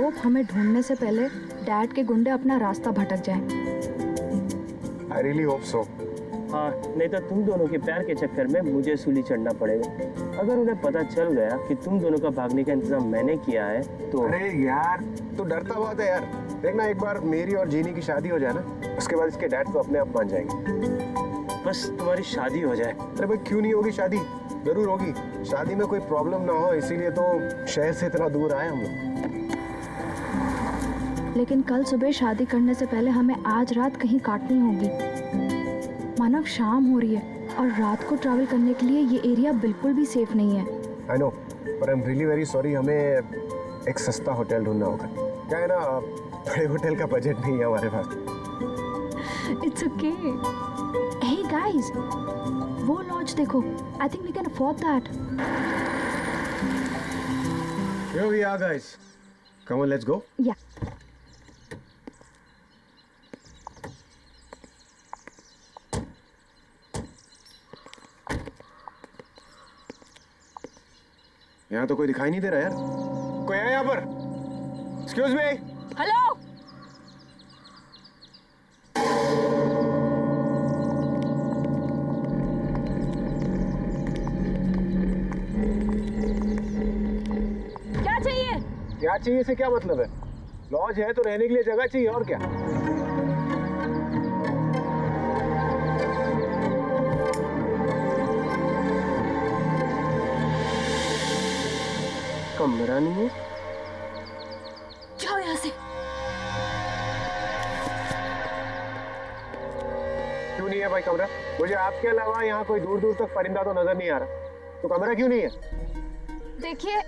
Hope हमें ढूंढने से पहले डैड के गुंडे अपना रास्ता भटक जाएं। I really hope so. हाँ, नहीं तो तुम दोनों के प्यार के चक्कर में मुझे सूली चढ़ना पड़ेगा। अगर उन्हें पता चल गया कि तुम दोनों का भागने का इंतजाम मैंने किया है तो। अरे यार, तू डरता बहुत है यार। देखना एक बार मेरी और जीनी की शादी हो जाए ना, उसके बाद इसके डैड तो अपने आप मान जाएंगे। बस तुम्हारी शादी हो जाए। अरे भाई क्यों नहीं होगी शादी? जरूर होगी। शादी में कोई प्रॉब्लम ना हो इसीलिए तो शहर से इतना दूर आए हम लोग। लेकिन कल सुबह शादी करने से पहले हमें आज रात कहीं काटनी होगी। मानव, शाम हो रही है और रात को ट्रैवल करने के लिए ये एरिया बिल्कुल भी सेफ नहीं है। आई नो, पर I am really very sorry. हमें एक सस्ता होटल ढूंढना होगा। क्या है ना, बड़े होटल का बजट नहीं है हमारे पास। It's okay. हे गाइस, वो लॉज देखो। I think we can afford that. Here we are, guys. Come on, let's go. या यहाँ तो कोई दिखाई नहीं दे रहा यार। कोई है यहाँ पर? Excuse me. हेलो। क्या चाहिए? क्या चाहिए से क्या मतलब है? लॉज है तो रहने के लिए जगह चाहिए और क्या? कमरा नहीं है? जाओ यहाँ से। क्यों नहीं है भाई कमरा? मुझे आपके अलावा यहाँ कोई दूर दूर तक परिंदा तो नजर नहीं आ रहा। तो कमरा क्यों नहीं है? देखिए,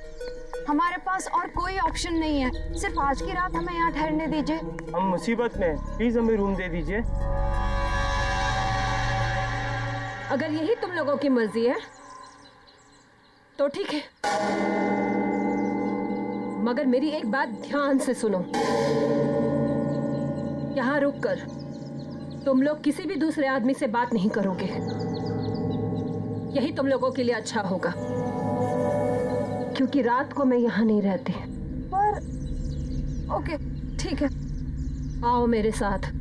हमारे पास और कोई ऑप्शन नहीं है। सिर्फ आज की रात हमें यहाँ ठहरने दीजिए। हम मुसीबत में हैं, प्लीज हमें रूम दे दीजिए। अगर यही तुम लोगों की मर्जी है तो ठीक है, मगर मेरी एक बात ध्यान से सुनो। यहाँ रुककर तुम लोग किसी भी दूसरे आदमी से बात नहीं करोगे। यही तुम लोगों के लिए अच्छा होगा, क्योंकि रात को मैं यहाँ नहीं रहती। पर ओके, ठीक है। आओ मेरे साथ।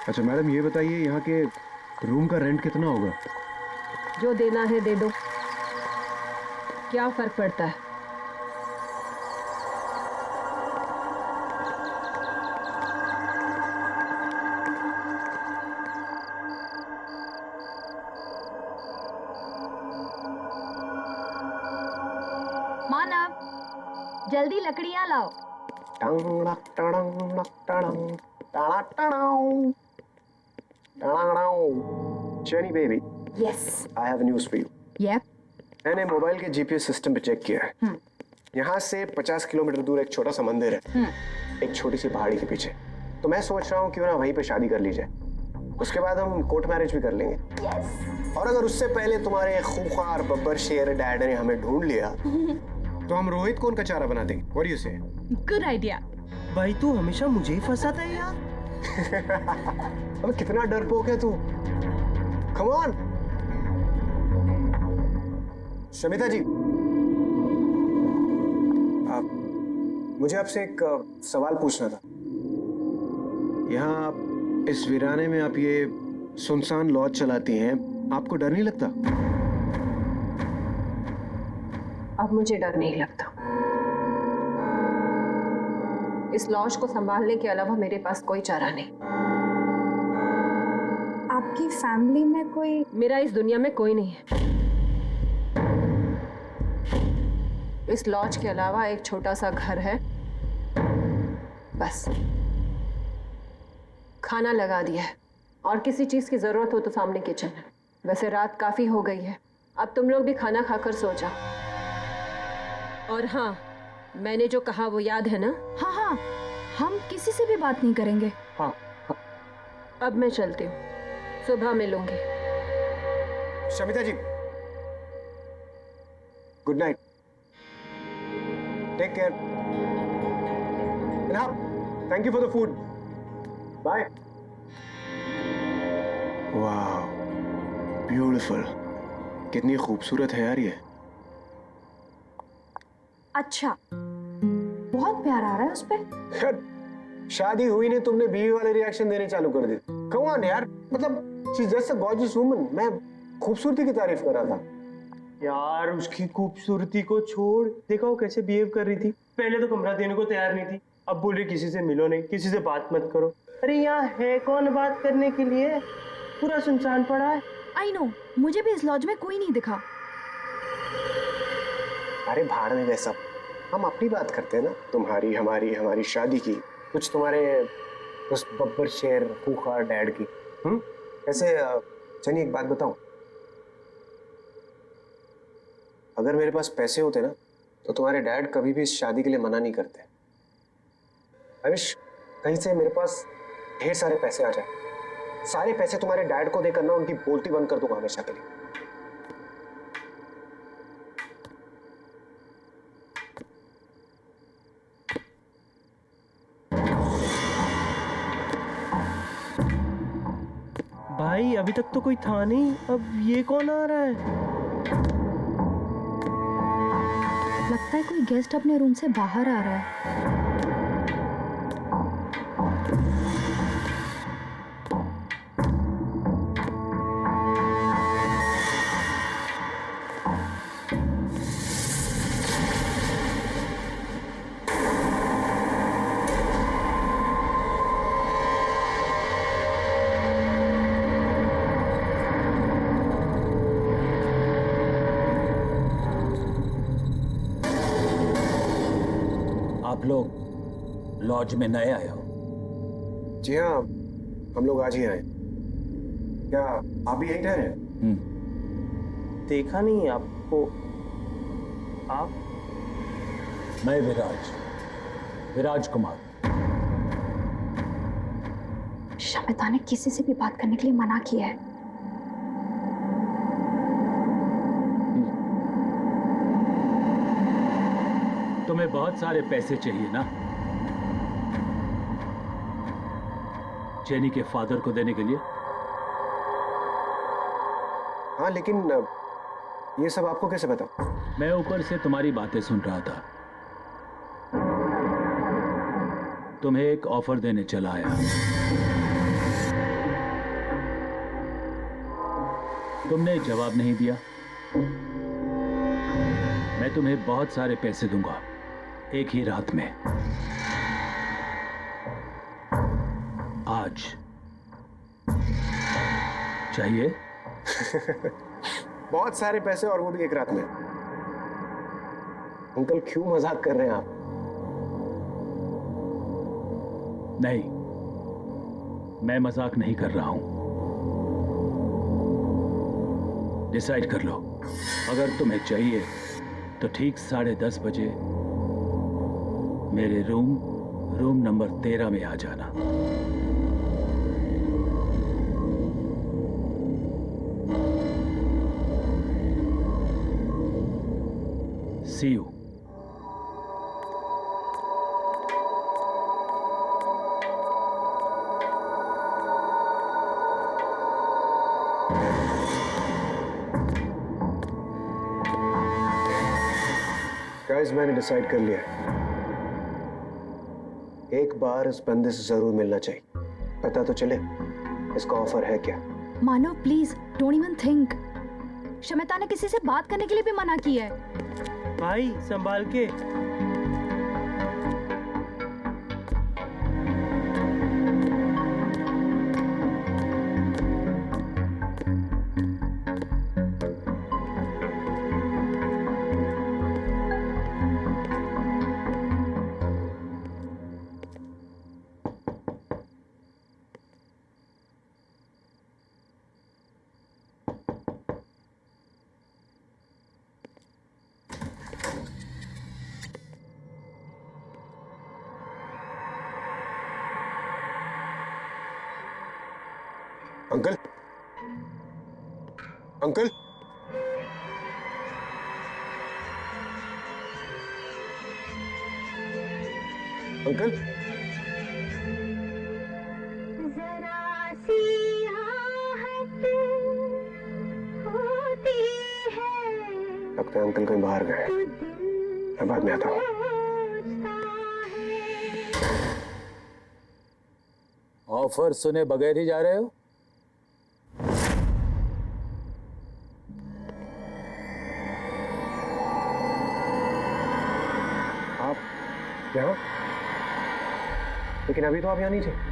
अच्छा मैडम, ये बताइए यहाँ के रूम का रेंट कितना होगा? जो देना है दे दो, क्या फर्क पड़ता है। मानव, जल्दी लकड़ियाँ लाओ। Jenny baby, yes. I have news for you. Yup. मैंने मोबाइल के जीपीएस सिस्टम पे चेक किया है। यहाँ से 50 किलोमीटर दूर एक छोटा सा मंदिर है, एक छोटी सी पहाड़ी के पीछे। तो मैं सोच रहा हूँ क्यों ना वहीं पे शादी कर ली जाए। उसके बाद हम कोर्ट मैरिज भी कर लेंगे। यस। और अगर उससे पहले तुम्हारे खूंखार बब्बर शेर डैड ने हमें ढूंढ लिया तो हम रोहित को उनका चारा बना देंगे। What do you say? Good idea. भाई तू हमेशा मुझे ही फंसाता है यार। अबे कितना डरपोक है तू। Come on. शमिता जी, मुझे आपसे एक सवाल पूछना था। यहाँ आप इस वीराने में आप ये सुनसान लॉज चलाती हैं, आपको डर नहीं लगता? अब मुझे डर नहीं लगता। इस लॉज को संभालने के अलावा मेरे पास कोई चारा नहीं। आपकी फैमिली में कोई? मेरा इस दुनिया में कोई नहीं है। इस लॉज के अलावा एक छोटा सा घर है, बस। खाना लगा दिया है और किसी चीज की जरूरत हो तो सामने किचन है। वैसे रात काफी हो गई है, अब तुम लोग भी खाना खाकर सो जाओ। और हाँ, मैंने जो कहा वो याद है ना? हाँ हाँ, हम किसी से भी बात नहीं करेंगे। हाँ। अब मैं चलती हूँ, सुबह मिलूंगी। Shamita ji, good night, take care, and thank you for the food, bye. वाह, ब्यूटीफुल, कितनी खूबसूरत है यार ये। अच्छा, बहुत प्यार आ रहा है उस पे। यार शादी हुई नहीं, तुमने बीवी वाले रिएक्शन देने चालू कर दिए। कम ऑन यार, मतलब she is just a gorgeous woman. मैं खूबसूरती की तारीफ कर रहा था। यार उसकी खूबसूरती को छोड़, देखा वो कैसे बिहेव कर रही थी। पहले तो कमरा देने को तैयार नहीं थी, अब बोल रही किसी से मिलो नहीं, किसी से बात मत करो। अरे यहाँ है कौन बात करने के लिए, पूरा सुनसान पड़ा है। आई नो, मुझे भी इस लॉज में कोई नहीं दिखा। अरे भाड़ में वैसा, हम अपनी बात करते हैं ना, तुम्हारी हमारी हमारी शादी की, कुछ तुम्हारे उस बब्बर शेर खूंखार डैड की। ऐसे चलिए एक बात बताऊं, अगर मेरे पास पैसे होते ना तो तुम्हारे डैड कभी भी इस शादी के लिए मना नहीं करते। आई विश कहीं से मेरे पास ढेर सारे पैसे आ जाए, सारे पैसे तुम्हारे डैड को देकर ना उनकी बोलती बंद कर दूंगा हमेशा के लिए। भाई अभी तक तो कोई था नहीं, अब ये कौन आ रहा है? लगता है कोई गेस्ट अपने रूम से बाहर आ रहा है। आप लोग लॉज में नए आए हो? जी हाँ, हम लोग आज ही आए। क्या आप भी यहीं ठहरे? देखा नहीं आपको। आप? मैं विराज कुमार। शमिता ने किसी से भी बात करने के लिए मना किया है। तुम्हें बहुत सारे पैसे चाहिए ना, जेनी के फादर को देने के लिए? हाँ, लेकिन ये सब आपको कैसे पता? मैं ऊपर से तुम्हारी बातें सुन रहा था। तुम्हें एक ऑफर देने चला आया। तुमने जवाब नहीं दिया। मैं तुम्हें बहुत सारे पैसे दूंगा एक ही रात में। आज चाहिए? बहुत सारे पैसे, और वो भी एक रात में। अंकल क्यों मजाक कर रहे हैं आप? नहीं, मैं मजाक नहीं कर रहा हूं। डिसाइड कर लो। अगर तुम्हें चाहिए तो ठीक 10:30 बजे मेरे रूम नंबर 13 में आ जाना। See you. गाइस, मैंने डिसाइड कर लिया है। एक बार इस बंदे से जरूर मिलना चाहिए, पता तो चले इसका ऑफर है क्या। Manav please don't even think. Shamita ने किसी से बात करने के लिए भी मना किया है। भाई संभाल के। अंकल, अंकल, अंकल, जरा सी आहट होती है लगता है अंकल कहीं बाहर गए। तो दिल मैं बाद में आता हूँ। ऑफर सुने बगैर ही जा रहे हो? आप यहाँ? लेकिन अभी तो आप यहाँ नहीं थे।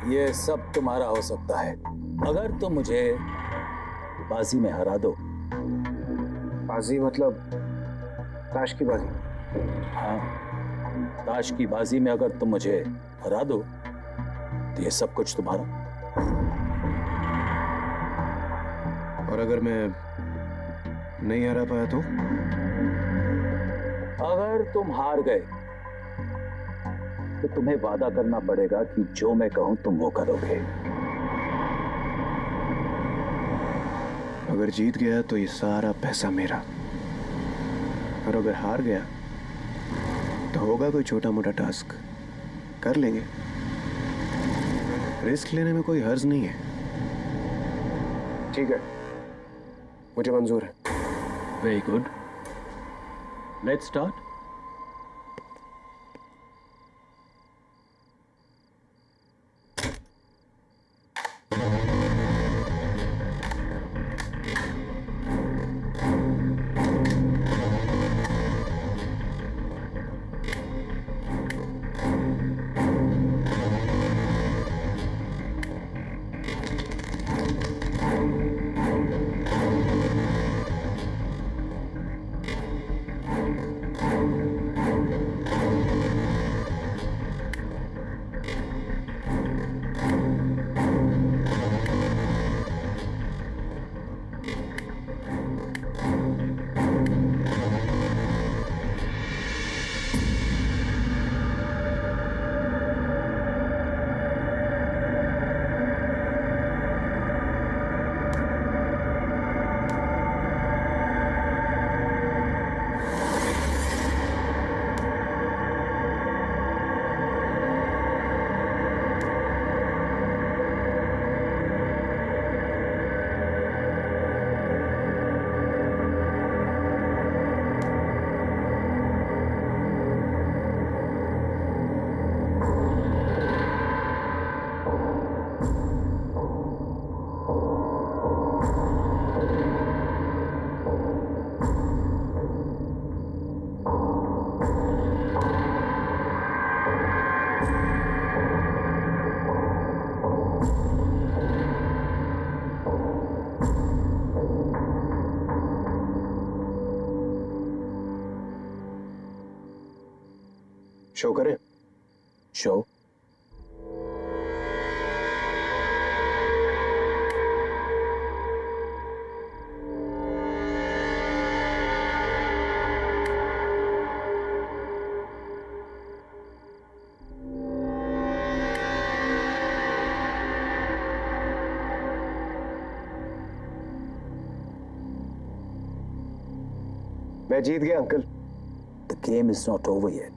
ये सब तुम्हारा हो सकता है अगर तुम मुझे बाजी में हरा दो। बाजी मतलब ताश की बाजी? हाँ, ताश की बाजी में अगर तुम मुझे हरा दो तो ये सब कुछ तुम्हारा। और अगर मैं नहीं हरा पाया तो? अगर तुम हार गए तो तुम्हें वादा करना पड़ेगा कि जो मैं कहूं तुम वो करोगे। अगर जीत गया तो ये सारा पैसा मेरा, और अगर हार गया तो होगा कोई छोटा मोटा टास्क, कर लेंगे। रिस्क लेने में कोई हर्ज नहीं है। ठीक है, मुझे मंजूर है। Very good, let's start. Show करें? शो? मैं जीत गया uncle. The game is not over yet.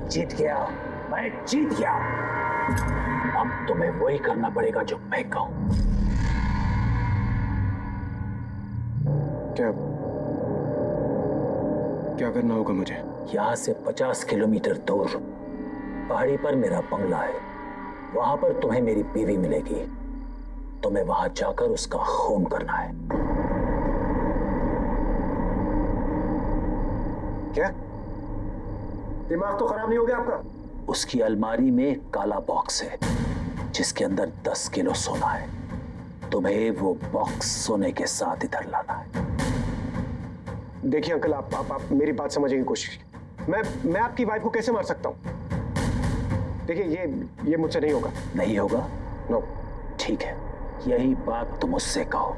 जीत गया, मैं जीत गया। अब तुम्हें वही करना पड़ेगा जो मैं कहूं। क्या क्या करना होगा मुझे? यहां से 50 किलोमीटर दूर पहाड़ी पर मेरा बंगला है। वहां पर तुम्हें मेरी बीवी मिलेगी। तुम्हें वहां जाकर उसका खून करना है। क्या? दिमाग तो खराब नहीं हो गया आपका? उसकी अलमारी में एक काला बॉक्स है जिसके अंदर 10 किलो सोना है। तुम्हें वो बॉक्स सोने के साथ इधर लाना है। देखिए अंकल, आप मेरी बात समझने की कोशिश कीजिए। मैं आपकी वाइफ को कैसे मार सकता हूँ? देखिए ये मुझसे नहीं होगा। नहीं होगा? नो। ठीक है, यही बात तुम उससे कहो।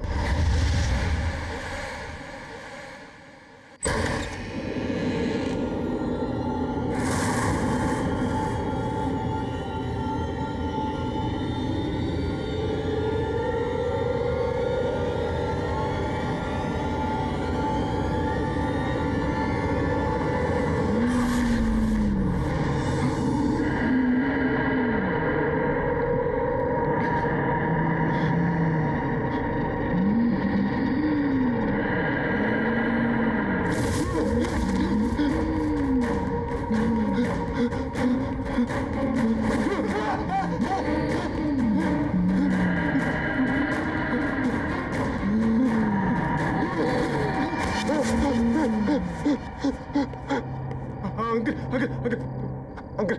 अंकल,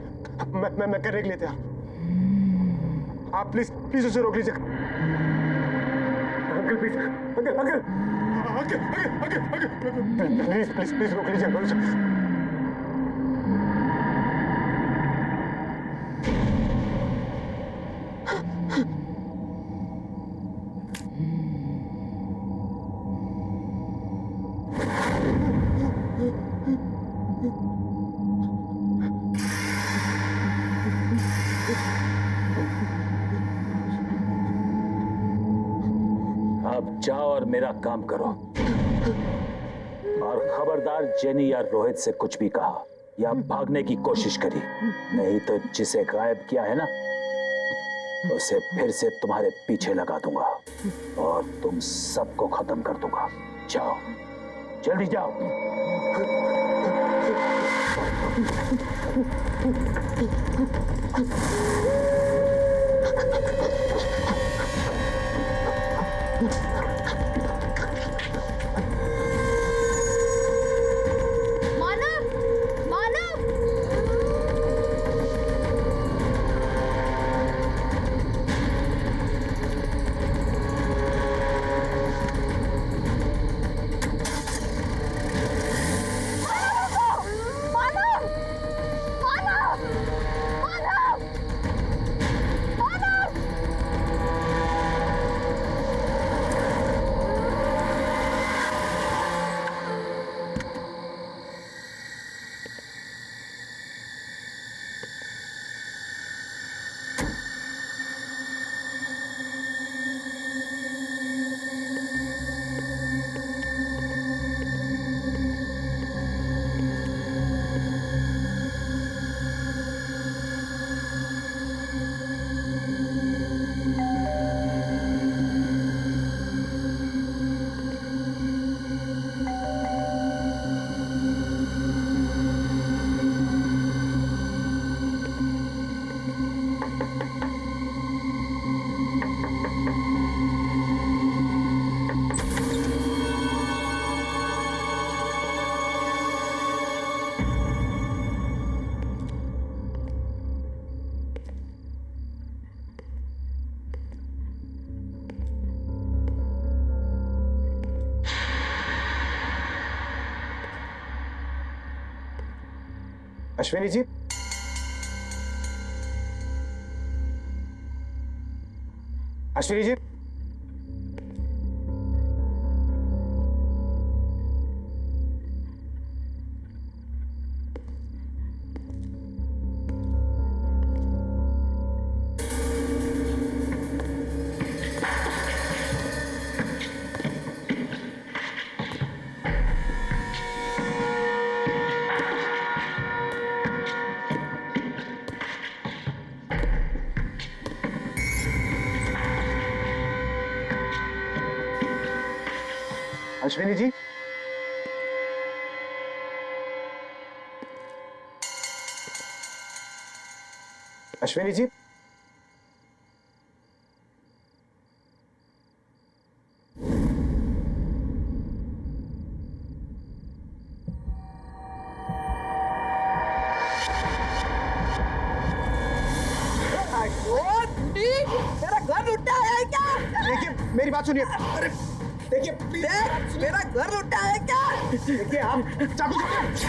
मैं करने के लिए तैयार। आप प्लीज उसे रोक लीजिए। अंकल प्लीज, अंकल प्लीज रोक लीजिए अंकल उसे। अब जाओ और मेरा काम करो। और खबरदार जेनी या रोहित से कुछ भी कहा या भागने की कोशिश करी, नहीं तो जिसे गायब किया है ना, उसे फिर से तुम्हारे पीछे लगा दूंगा और तुम सबको खत्म कर दूंगा। जाओ, जल्दी जाओ। मानव, मानव! मानव! मानव! मानव! मानव! अश्विनी जी, अश्विनी जी, अश्विनी जी, अश्विनी जी, मेरी बात सुनिए। अरे देखिए प्लीज, मेरा घर लुटा है क्या? देखिए आप चाकू छोड़िए।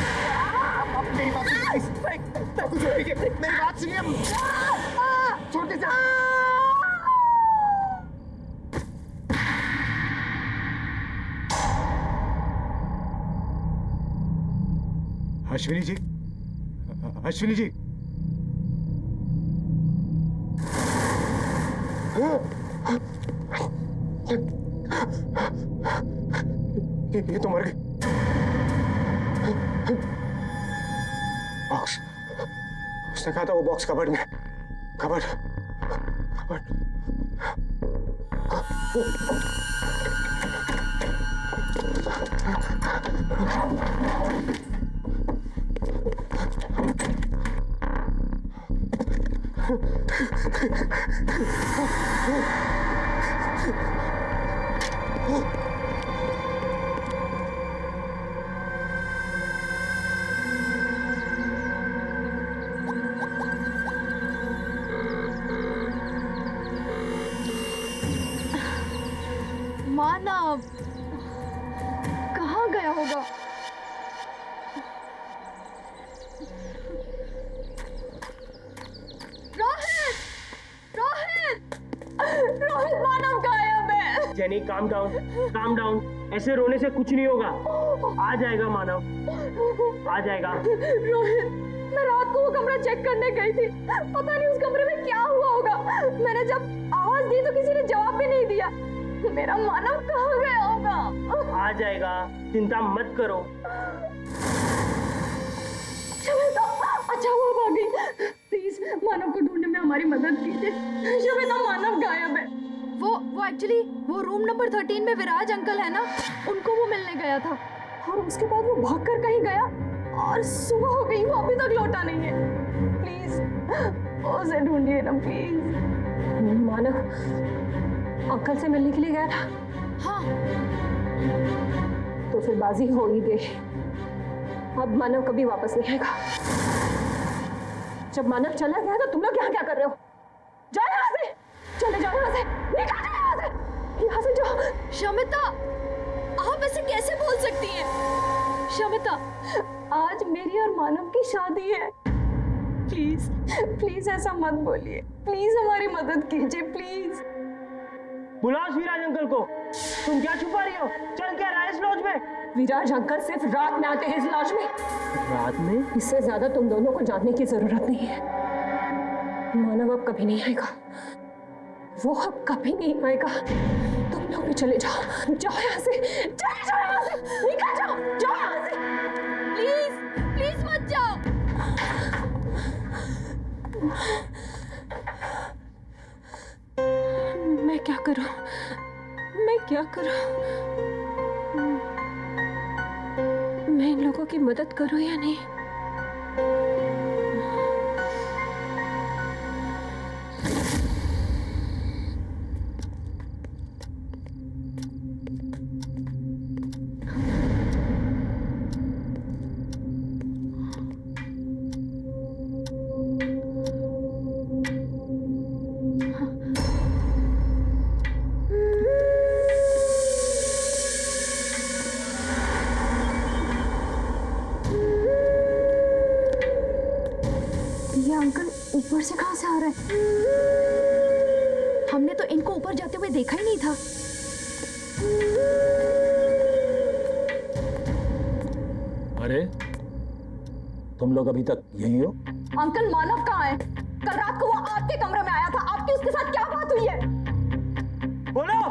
आप मेरी बात सुनिए, चाकू छोड़िए, मेरी बात सुनिए। छोटे से अश्विनी जी, अश्विनी जी, ये तो मर गई। बॉक्स, उसने कहा था वो बॉक्स कबर्ड में। Cupboard, cupboard. मानव कहाँ गया होगा? रोहित! रोहित! रोहित, मानव गायब है। Jenny calm down, calm down. ऐसे रोने से कुछ नहीं होगा। आ जाएगा मानव, आ जाएगा। रोहित, मैं रात को वो कमरा चेक करने गई थी। पता नहीं उस कमरे में क्या हुआ होगा। मैंने जब आवाज दी तो किसी ने जवाब भी नहीं दिया। मेरा मानव कहाँ गया होगा? आ जाएगा, चिंता मत करो। श्वेता, अच्छा वो आ गई। प्लीज मानव को ढूंढने में हमारी मदद कीजिए। श्वेता, मानव गायब है। वो एक्चुअली वो रूम नंबर 13 में विराज अंकल है ना, उनको वो मिलने गया था और उसके बाद वो भागकर कहीं गया और सुबह हो गई, वो अभी तक लौटा नहीं है। प्लीज उसे ढूंढिए ना प्लीज। मानव अंकल से मिलने के लिए गया था? हाँ। तो फिर बाजी हो ही गई। अब मानव कभी वापस नहीं आएगा। जब मानव चला गया तो तुम लोग यहाँ क्या कर रहे हो? जाओ यहाँ से, चले जाओ यहाँ से, निकल जाओ यहाँ से, यहाँ से जाओ। शमिता, आप ऐसे कैसे बोल सकती हैं? शमिता, आज मेरी और मानव की शादी है। प्लीज प्लीज ऐसा मत बोलिए। प्लीज हमारी मदद कीजिए प्लीज। बुलाओ विराज अंकल को। तुम क्या छुपा रही हो? चल क्या रहा है इस लॉज में? विराज अंकल सिर्फ रात में आते हैं इस लॉज में। रात में? इससे ज्यादा तुम दोनों को जानने की जरूरत नहीं है। मानव अब कभी नहीं आएगा, वो अब कभी नहीं आएगा। तुम लोग भी चले जाओ, जाओ यहाँ से, चले जाओ यहाँ से, निकल जाओ, जाओ यहाँ से। प्लीज प्लीज मत जाओ। मैं क्या करूं? मैं क्या करूं? मैं इन लोगों की मदद करूं या नहीं? ऊपर से कहां से आ रहा है? हमने तो इनको ऊपर जाते हुए देखा ही नहीं था। अरे तुम लोग अभी तक यहीं हो? अंकल मानव कहाँ है? कल रात को वो आपके कमरे में आया था। आपकी उसके साथ क्या बात हुई है? बोलो।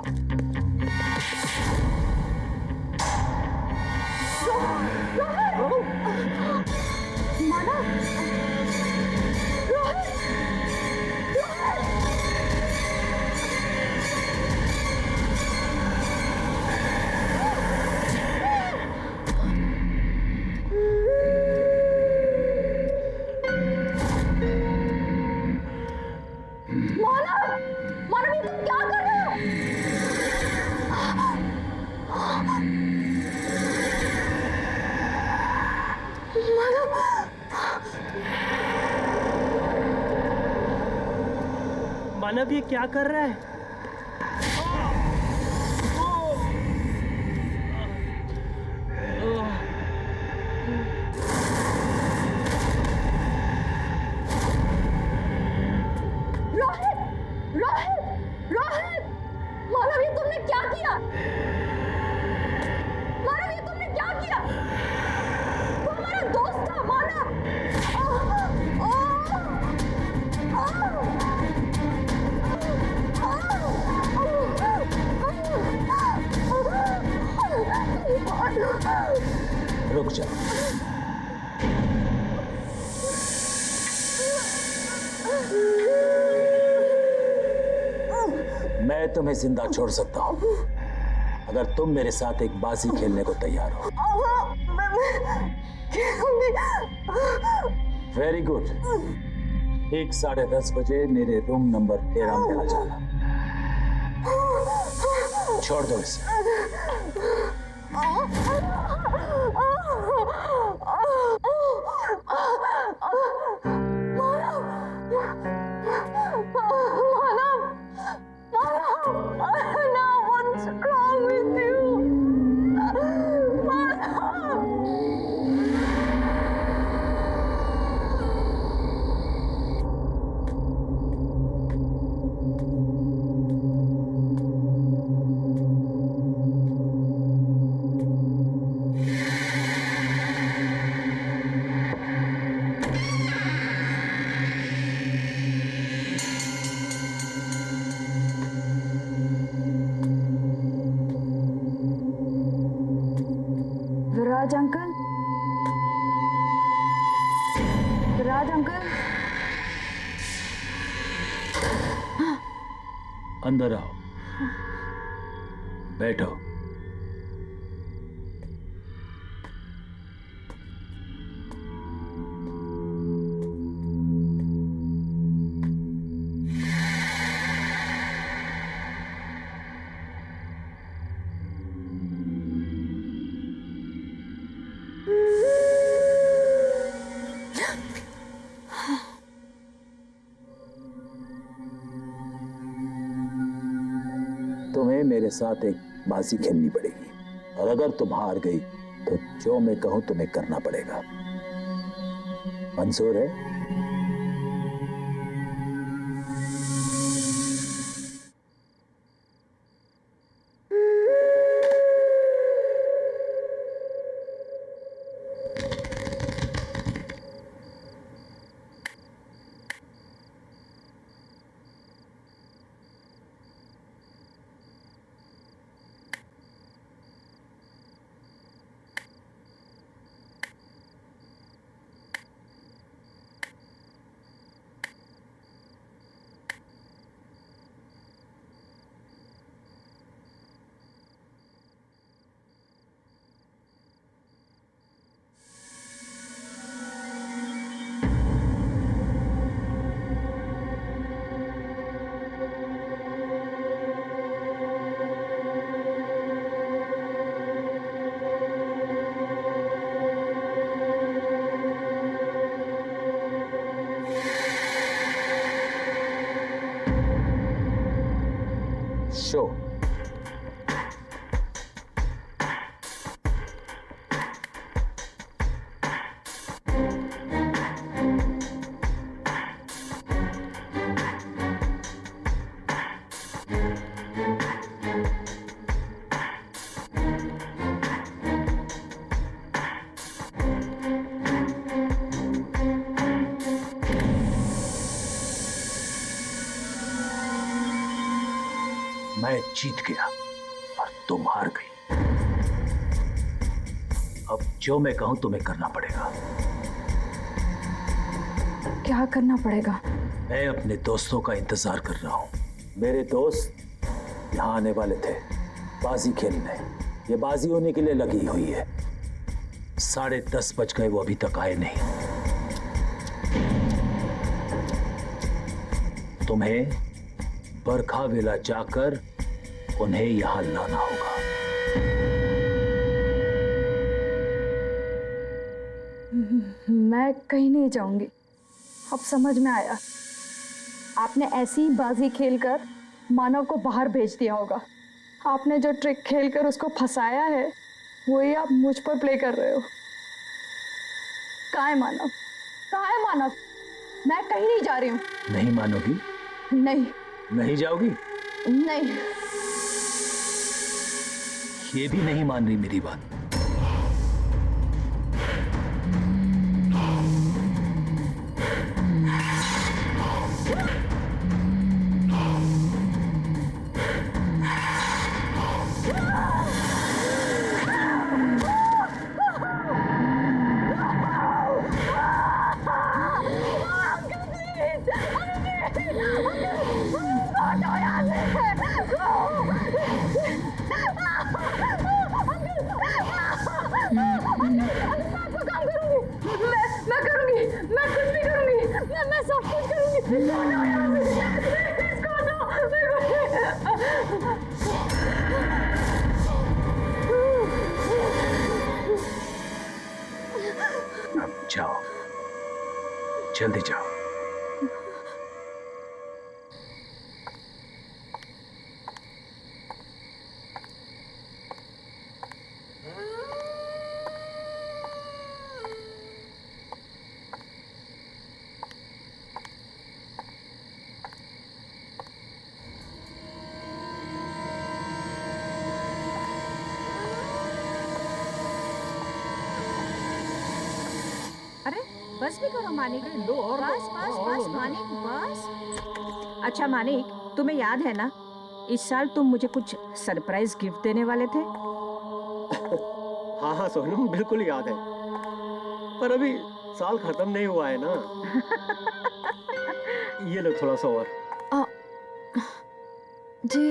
मानव, मानव ये क्या कर रहा है? तुमने क्या किया? मानव, ये तुमने क्या किया? वो हमारा दोस्त था मानव। रुक जा। मैं तुम्हें जिंदा छोड़ सकता हूं अगर तुम मेरे साथ एक बाजी खेलने को तैयार हो। Very good. ठीक 10:30 बजे मेरे रूम नंबर 13 में आ जाना। छोड़ दो इसे। विराज अंकल, विराज अंकल, अंदर आओ, बैठो। तुम्हें मेरे साथ एक बाजी खेलनी पड़ेगी और अगर तुम हार गई तो जो मैं कहूं तुम्हें करना पड़ेगा। मंजूर है? शो। मैं जीत गया और तुम हार गई। अब जो मैं कहूं तुम्हें करना पड़ेगा। क्या करना पड़ेगा? मैं अपने दोस्तों का इंतजार कर रहा हूं। मेरे दोस्त यहां आने वाले थे बाजी खेलने। ये बाजी होने के लिए लगी हुई है। 10:30 बज गए, वो अभी तक आए नहीं। तुम्हें बरखा वेला जाकर उन्हें यहां लाना होगा। मैं कहीं नहीं जाऊंगी। अब समझ में आया, आपने ऐसी बाजी खेलकर मानव को बाहर भेज दिया होगा। आपने जो ट्रिक खेलकर उसको फंसाया है वही आप मुझ पर प्ले कर रहे हो। कहाँ है मानव? कहाँ है मानव? मैं कहीं नहीं जा रही हूँ। नहीं मानोगी? नहीं। नहीं जाओगी? नहीं। ये भी नहीं मान रही मेरी बात। मैं करूंगी, मैं कुछ भी करूंगी, मैं सब कुछ करूंगी। इसको दो, अब जाओ, जल्दी जाओ। अरे बस भी करो मानिक। बस बस बस मानिक बस। अच्छा मानिक, तुम्हें याद है ना, इस साल तुम मुझे कुछ सरप्राइज गिफ्ट देने वाले थे। हाँ हाँ सोनम, बिल्कुल याद है, पर अभी साल खत्म नहीं हुआ है ना। ये लो थोड़ा सा और। जी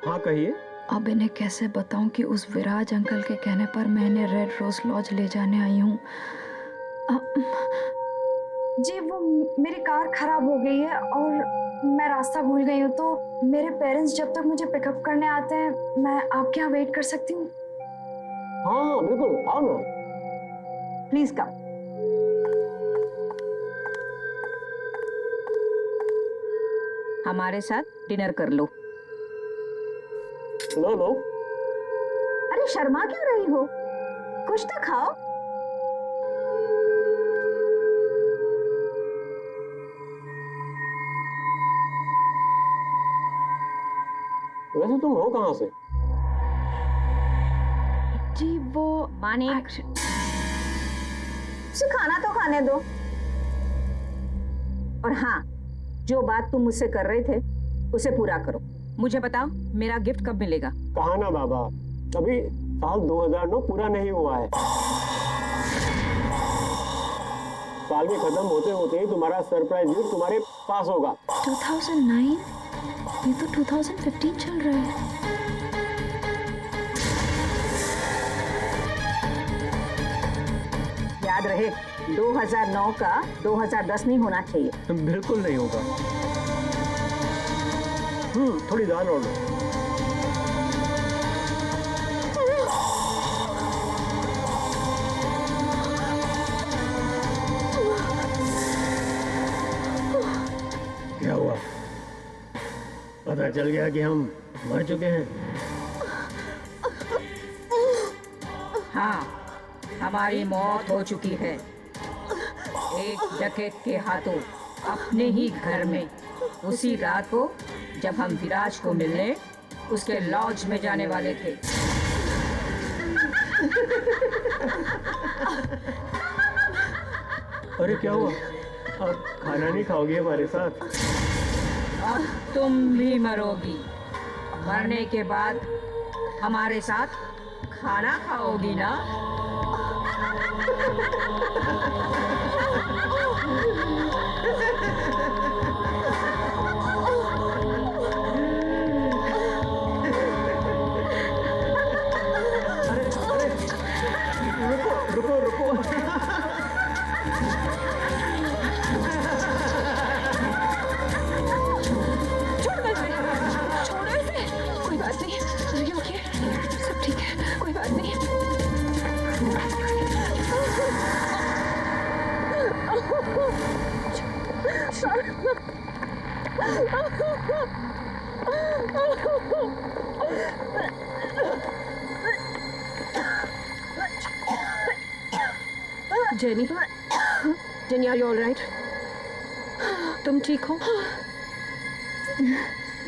हाँ कहिए। अब इन्हें कैसे बताऊं कि उस विराज अंकल के कहने पर मैं इन्हें रेड रोज लॉज ले जाने आई हूँ। जी वो मेरी कार खराब हो गई है और मैं रास्ता भूल गई हूँ, तो मेरे पेरेंट्स जब तक मुझे पिकअप करने आते हैं मैं आपके यहाँ वेट कर सकती हूँ? हाँ हाँ बिल्कुल, आओ ना। Please come. हमारे साथ डिनर कर लो। लो लो। अरे शर्मा क्यों रही हो, कुछ तो खाओ। वैसे तुम हो कहाँ से? जी वो मानिक, उसे खाना तो खाने दो। और हाँ, जो बात तुम मुझसे कर रहे थे उसे पूरा करो। मुझे बताओ मेरा गिफ्ट कब मिलेगा? कहा ना बाबा, अभी साल 2009 पूरा नहीं हुआ है। साल के खत्म होते होते ही तुम्हारा सरप्राइज गिफ्ट तुम्हारे पास होगा। 2009? ये तो 2015 चल रहा है। याद रहे, 2009 का 2010 नहीं होना चाहिए। बिल्कुल नहीं होगा। थोड़ी दाल और लो। क्या हुआ? पता चल गया कि हम मर चुके हैं? हाँ, हमारी मौत हो चुकी है एक डकैत के हाथों, अपने ही घर में, उसी रात को जब हम विराज को मिलने उसके लॉज में जाने वाले थे। अरे क्या हुआ? आप खाना नहीं खाओगे हमारे साथ? अब तुम भी मरोगी। मरने के बाद हमारे साथ खाना खाओगी ना? रुको रुको। छोड़ो इसे, कोई बात नहीं। Are you okay? सब ठीक है, कोई बात नहीं। Jenny, Jenny, are you all right? तुम ठीक हो?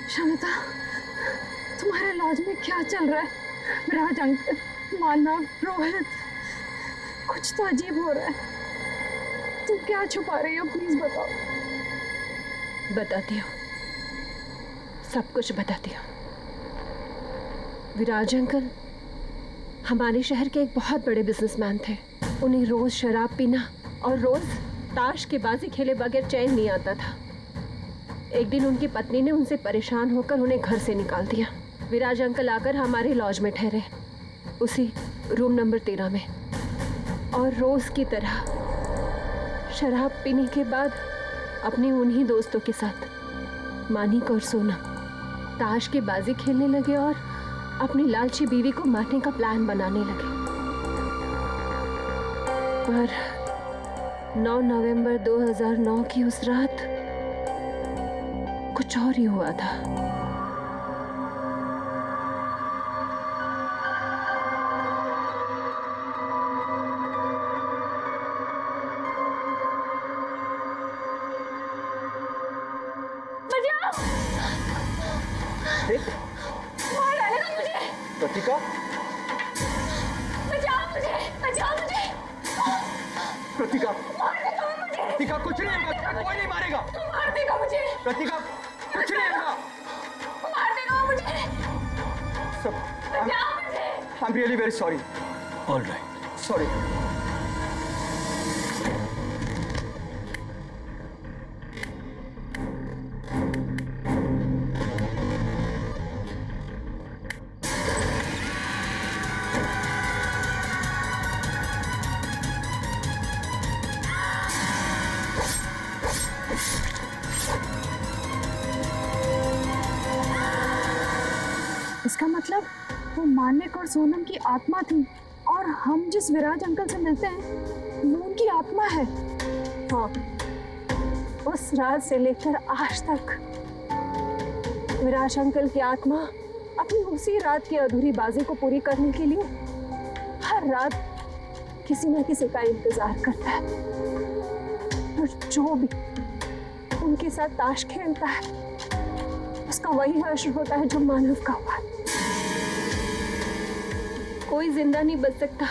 शमिता, तुम्हारे लॉज में क्या चल रहा है? विराज अंकल, मानव, रोहित, कुछ तो अजीब हो रहा है। तुम क्या छुपा रही हो? प्लीज बताओ। बताती हूँ, सब कुछ बताती हूँ। विराज अंकल हमारे शहर के एक बहुत बड़े बिजनेसमैन थे। उन्हें रोज शराब पीना और रोज ताश के बाजी खेले बगैर चैन नहीं आता था। एक दिन उनकी पत्नी ने उनसे परेशान होकर उन्हें घर से निकाल दिया। विराज अंकल आकर हमारे लॉज में ठहरे, उसी रूम नंबर 13 में, और रोज की तरह शराब पीने के बाद अपने उन्हीं दोस्तों के साथ मानिक और सोनम ताश की बाजी खेलने लगे और अपनी लालची बीवी को मारने का प्लान बनाने लगे। पर 9 नवंबर 2009 की उस रात कुछ और ही हुआ था। मार डालेगा मुझे। प्रतिका, बचाओ मुझे, बचाओ मुझे। प्रतिका, मार देगा वो मुझे। प्रतिका, कुछ नहीं होगा, कोई नहीं मारेगा। मार देगा मुझे। प्रतिका, कुछ नहीं होगा। मार देगा वो मुझे। सब, बचाओ मुझे। I'm really very sorry. All right. Sorry. इसका मतलब वो मानिक और सोनम की आत्मा थी, और हम जिस विराज अंकल से मिलते हैं वो उनकी आत्मा है। हाँ, उस रात से लेकर आज तक विराज अंकल की आत्मा अपनी उसी रात की अधूरी बाजी को पूरी करने के लिए हर रात किसी न किसी का इंतजार करता है, और जो भी उनके साथ ताश खेलता है उसका वही हश्र होता है जो मानव का हुआ। कोई जिंदा नहीं बच सकता।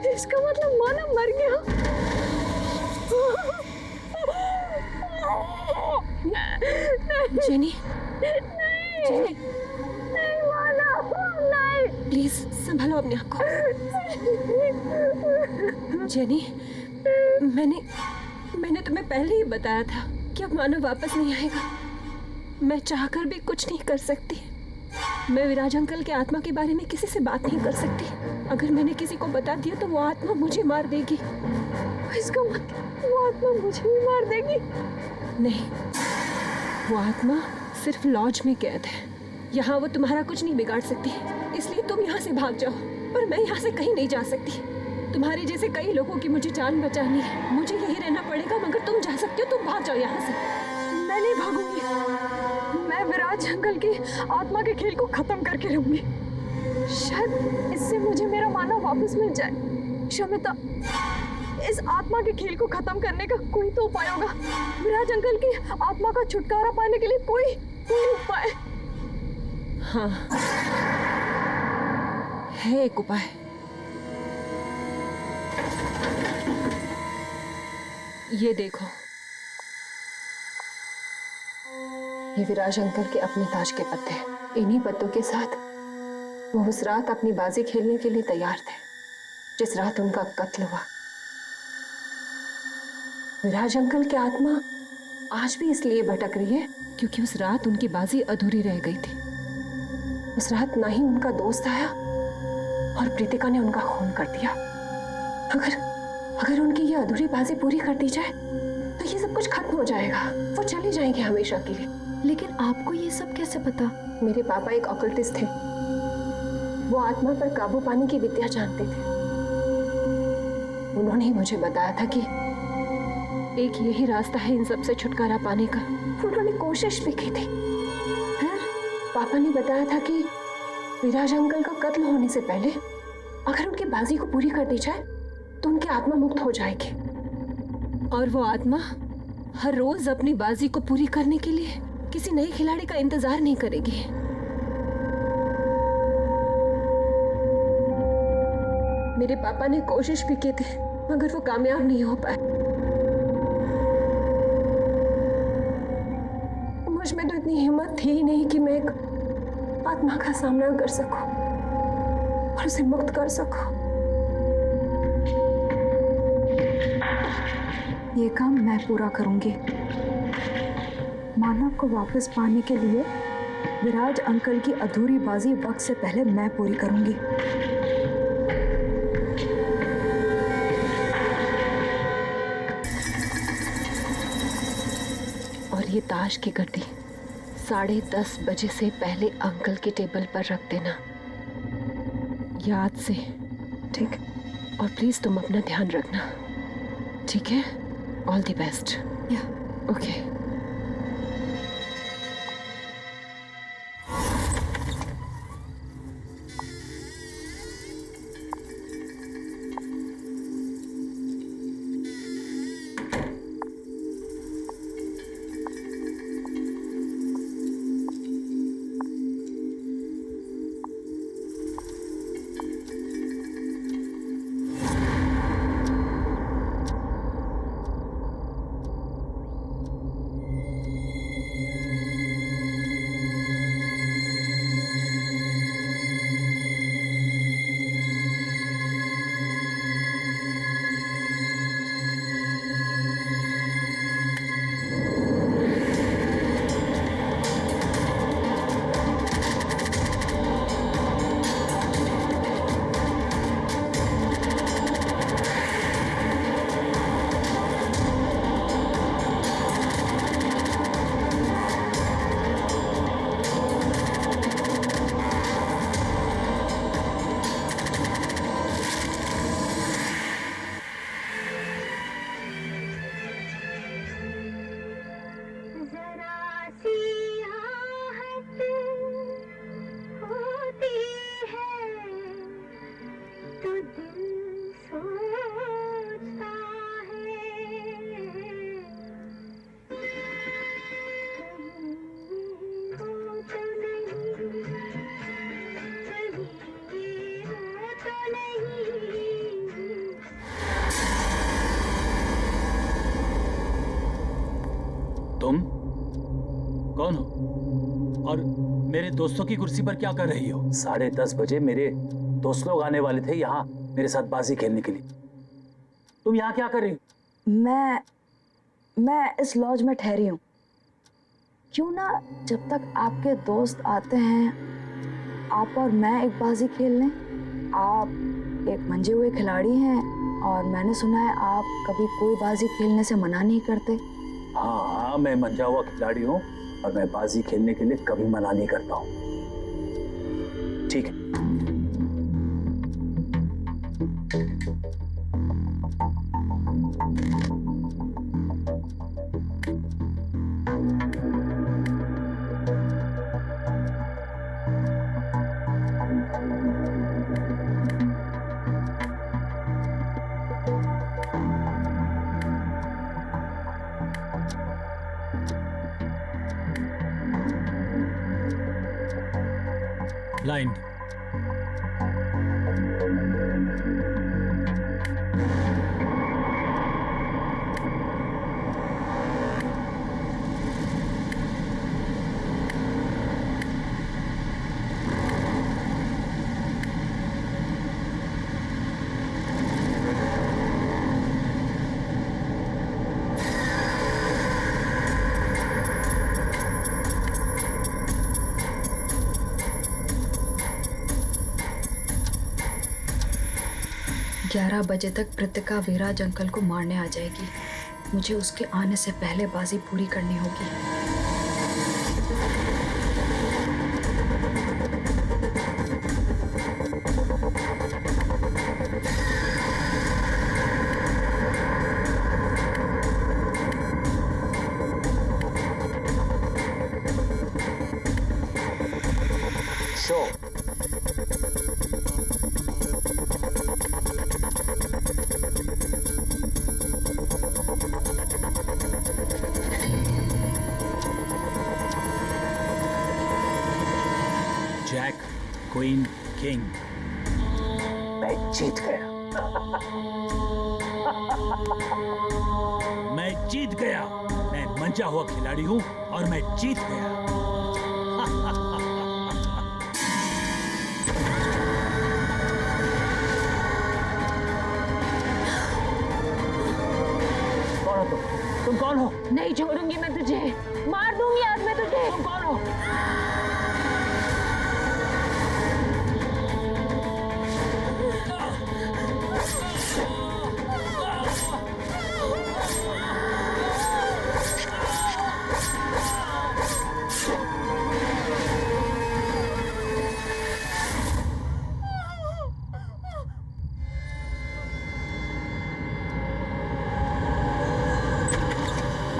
इसका मतलब मानव मर गया। जेनी, जेनी, नहीं मानव, नहीं। प्लीज संभालो अपने आप को। जेनी, मैंने तुम्हें पहले ही बताया था कि अब मानव वापस नहीं आएगा। मैं चाहकर भी कुछ नहीं कर सकती। मैं विराज अंकल के आत्मा के बारे में किसी से बात नहीं कर सकती। अगर मैंने किसी को बता दिया तो वो आत्मा मुझे मार देगी। इसका मतलब वो आत्मा मुझे भी मार देगी? नहीं, वो आत्मा सिर्फ लॉज में कैद है। यहाँ वो तुम्हारा कुछ नहीं बिगाड़ सकती, इसलिए तुम यहाँ से भाग जाओ। पर मैं यहाँ से कहीं नहीं जा सकती। तुम्हारे जैसे कई लोगों की मुझे जान बचानी है। मुझे यही रहना पड़ेगा, मगर तुम जा सकते हो। तुम भाग जाओ यहाँ से। मैं नहीं भागूंगी। मैं विराज अंकल की आत्मा के खेल को खत्म करके रहूंगी। शायद इससे मुझे मेरा मानव वापस मिल जाए। शमिता, इस आत्मा के खेल को खत्म करने का कोई तो उपाय होगा। विराज अंकल की आत्मा का छुटकारा पाने के लिए कोई उपाय? हाँ, है एक उपाय। ये देखो, ये विराज अंकल के अपने ताज के पत्ते हैं। इन्हीं पत्तों के साथ वो उस रात अपनी बाजी खेलने के लिए तैयार थे जिस रात उनका कत्ल हुआ। विराज अंकल की आत्मा आज भी इसलिए भटक रही है क्योंकि उस रात उनकी बाजी अधूरी रह गई थी। उस रात ना ही उनका दोस्त आया और प्रीतिका ने उनका खून कर दिया। अगर उनकी ये अधूरी बाजी पूरी कर दी जाए तो ये सब कुछ खत्म हो जाएगा। वो चले जाएंगे हमेशा के लिए। लेकिन आपको ये सब कैसे पता? मेरे पापा एक ऑकल्टिस्ट थे। वो आत्मा पर काबू पाने की विद्या जानते थे। उन्होंने ही मुझे बताया था कि एक यही रास्ता है इन सब से छुटकारा पाने का। उन्होंने कोशिश भी की थी। फिर पापा ने बताया था कि विराज अंकल का कत्ल होने से पहले अगर उनकी बाजी को पूरी कर दी जाए तो उनकी आत्मा मुक्त हो जाएगी, और वो आत्मा हर रोज अपनी बाजी को पूरी करने के लिए किसी नए खिलाड़ी का इंतजार नहीं करेगी। मेरे पापा ने कोशिश भी की थी मगर वो कामयाब नहीं हो पाए। मुझ में तो इतनी हिम्मत थी ही नहीं कि मैं एक आत्मा का सामना कर सकूं और उसे मुक्त कर सकूं। ये काम मैं पूरा करूंगी। मानव को वापस पाने के लिए विराज अंकल की अधूरी बाजी वक्त से पहले मैं पूरी करूंगी। और ये ताश की गड्डी 10:30 बजे से पहले अंकल के टेबल पर रख देना, याद से। ठीक। और प्लीज तुम अपना ध्यान रखना, ठीक है? All the best. या ओके। तुम कौन हो और मेरे दोस्तों की कुर्सी पर क्या कर रही हो? 10:30 बजे मेरे दोस्त लोग आने वाले थे यहाँ मेरे साथ बाजी खेलने के लिए। तुम यहाँ क्या कर रही हो? मैं इस लॉज में ठहरी हूँ। क्यों ना जब तक आपके दोस्त आते हैं आप और मैं एक बाजी खेल लें। आप एक मंजे हुए खिलाड़ी हैं और मैंने सुना है आप कभी कोई बाजी खेलने से मना नहीं करते। हाँ, मैं मंजा हुआ खिलाड़ी हूँ और मैं बाजी खेलने के लिए कभी मना नहीं करता हूँ। ठीक है। ब्लाइंड। ग्यारह बजे तक कृतिका विराज अंकल को मारने आ जाएगी। मुझे उसके आने से पहले बाजी पूरी करनी होगी। शो। Jack, queen, king. मैं जीत गया। मैं जीत गया। मैं मंचा हुआ खिलाड़ी हूं और मैं जीत गया। कौन हो तुम कौन हो? नहीं छोड़ूंगी मैं तुझे, मार दूंगी आज मैं तुझे। तुम कौन हो?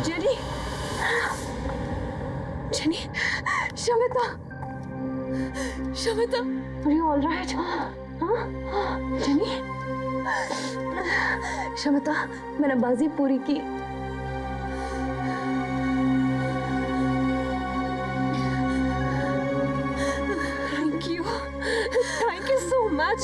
Jenny, jenny, Shamita, Shamita, are you all right? हाँ, जेनी, शमिता, मैंने बाजी पूरी की। Thank you so much.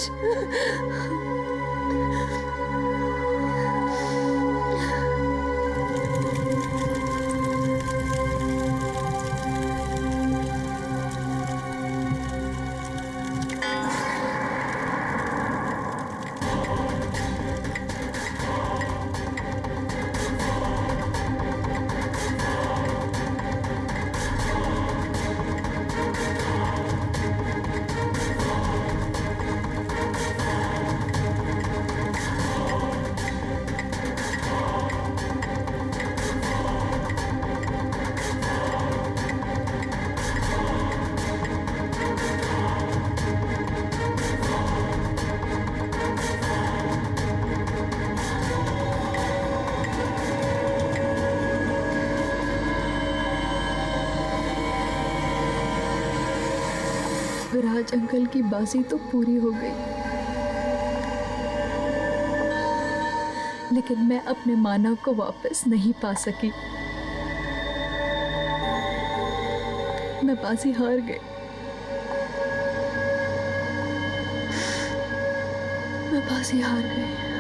Viraj uncle की बाजी तो पूरी हो गई, लेकिन मैं अपने मानव को वापस नहीं पा सकी। मैं बाजी हार गई। मैं बाजी हार गई।